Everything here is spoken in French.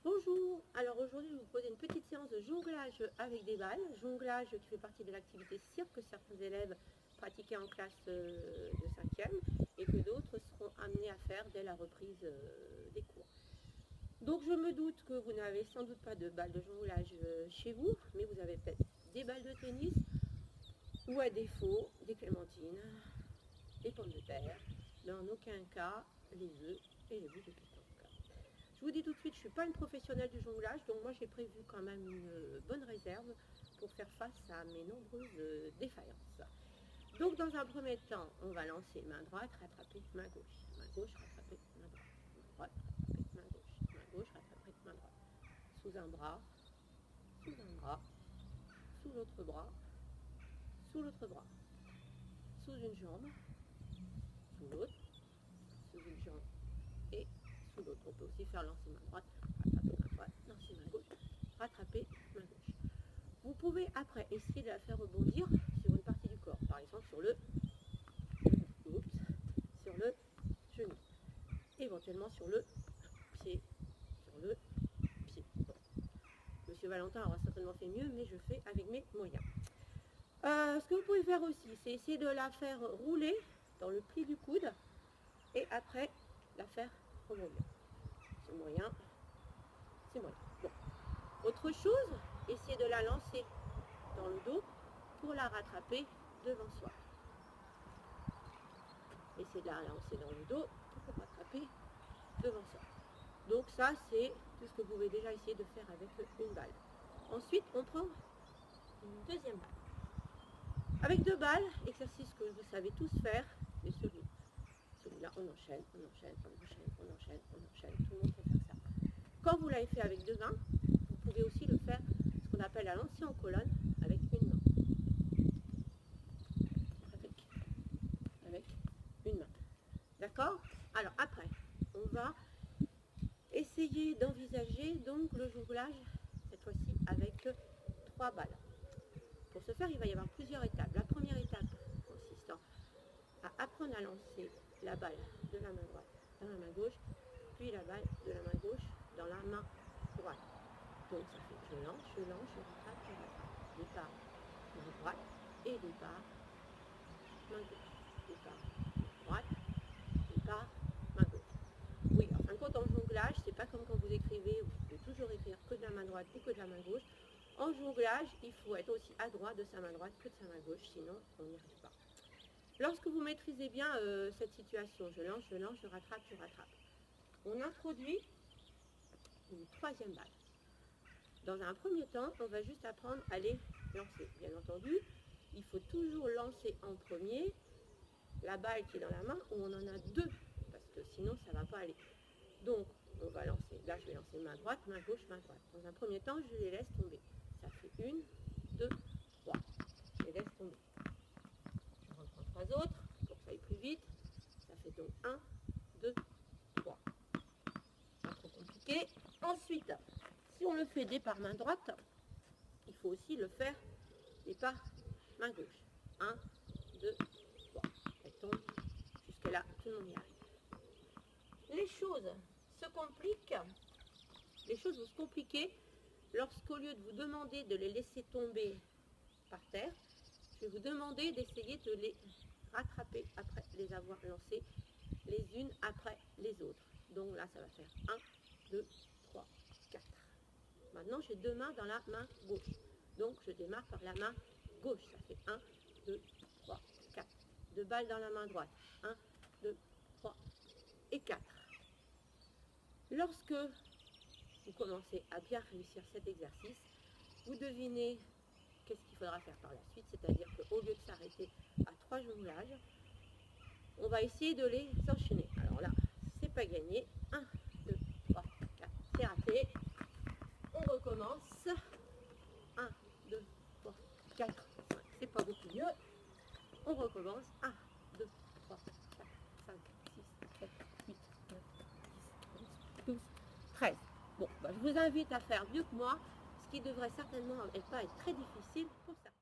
Bonjour, alors aujourd'hui je vais vous proposer une petite séance de jonglage avec des balles, jonglage qui fait partie de l'activité cirque que certains élèves pratiquaient en classe de 5e et que d'autres seront amenés à faire dès la reprise des cours. Donc je me doute que vous n'avez sans doute pas de balles de jonglage chez vous, mais vous avez peut-être des balles de tennis ou à défaut des clémentines, des pommes de terre, mais en aucun cas les œufs et les boules de pétanque. Je vous dis tout de suite, je ne suis pas une professionnelle du jonglage, donc moi j'ai prévu quand même une bonne réserve pour faire face à mes nombreuses défaillances. Donc dans un premier temps, on va lancer main droite, rattraper main gauche, rattraper main droite, main droite, rattraper main gauche, rattraper main droite. Sous un bras, sous l'autre bras, sous l'autre bras, sous une jambe, sous l'autre, sous une jambe et sous l'autre. On peut aussi faire lancer main droite, lancer main gauche, rattraper main gauche. Vous pouvez après essayer de la faire rebondir sur une partie du corps, par exemple sur le genou, éventuellement sur le pied, Bon. Monsieur Valentin aura certainement fait mieux, mais je fais avec mes moyens. Ce que vous pouvez faire aussi, c'est essayer de la faire rouler dans le pli du coude et après la faire rebondir. C'est moyen, c'est moyen. Bon. Autre chose, essayez de la lancer dans le dos pour la rattraper devant soi. Essayez de la lancer dans le dos pour la rattraper devant soi. Donc ça, c'est tout ce que vous pouvez déjà essayer de faire avec une balle. Ensuite, on prend une deuxième balle. Avec deux balles, exercice que vous savez tous faire, c'est celui-là, on enchaîne, tout le monde peut faire ça. Quand vous l'avez fait avec deux mains, vous pouvez aussi le faire, ce qu'on appelle à lancer en colonne, avec une main. Avec une main. D'accord? Alors après, on va essayer d'envisager donc le jonglage, cette fois-ci avec trois balles. Pour ce faire, il va y avoir plusieurs étapes. La première étape consistant à apprendre à lancer la balle de la main droite dans la main gauche, puis la balle de la main gauche dans la main droite. Donc ça fait je lance, je rattrape, je rattrape. Départ, main droite et départ, main gauche. Départ, main droite, départ, main gauche. Oui, en fin de compte, en jonglage, c'est pas comme quand vous écrivez, vous pouvez toujours écrire que de la main droite ou que de la main gauche. En jonglage, il faut être aussi adroit de sa main droite que de sa main gauche, sinon on n'y arrive pas. Lorsque vous maîtrisez bien cette situation, je lance, je rattrape, on introduit une troisième balle. Dans un premier temps, on va juste apprendre à les lancer. Bien entendu, il faut toujours lancer en premier la balle qui est dans la main où on en a deux, parce que sinon ça ne va pas aller. Donc, on va lancer, là je vais lancer main droite, main gauche, main droite. Dans un premier temps, je les laisse tomber. Ça fait une, deux, trois. Je les laisse tomber. Je reprends trois autres pour que ça aille plus vite. Ça fait donc un, deux, trois. Pas trop compliqué. Ensuite, si on le fait départ main droite, il faut aussi le faire départ main gauche. Un, deux, trois. Elle tombe. Jusque là, tout le monde y arrive. Les choses se compliquent. Les choses vont se compliquer lorsqu'au lieu de vous demander de les laisser tomber par terre, je vais vous demander d'essayer de les rattraper après les avoir lancées les unes après les autres. Donc là, ça va faire 1, 2, 3, 4. Maintenant, j'ai deux mains dans la main gauche. Donc, je démarre par la main gauche. Ça fait 1, 2, 3, 4. Deux balles dans la main droite. 1, 2, 3 et 4. Lorsque vous commencez à bien réussir cet exercice, vous devinez qu'est-ce qu'il faudra faire par la suite, c'est-à-dire qu'au lieu de s'arrêter à 3 jonglages, on va essayer de les enchaîner. Alors là, c'est pas gagné. 1, 2, 3, 4, c'est raté. On recommence. 1, 2, 3, 4, 5, c'est pas beaucoup mieux. On recommence. 1, 2, 3, 4, 5, 6, 7, 8, 9, 10, 11, 12, 13. Bon, bah, je vous invite à faire mieux que moi, ce qui devrait certainement pas être très difficile pour certains.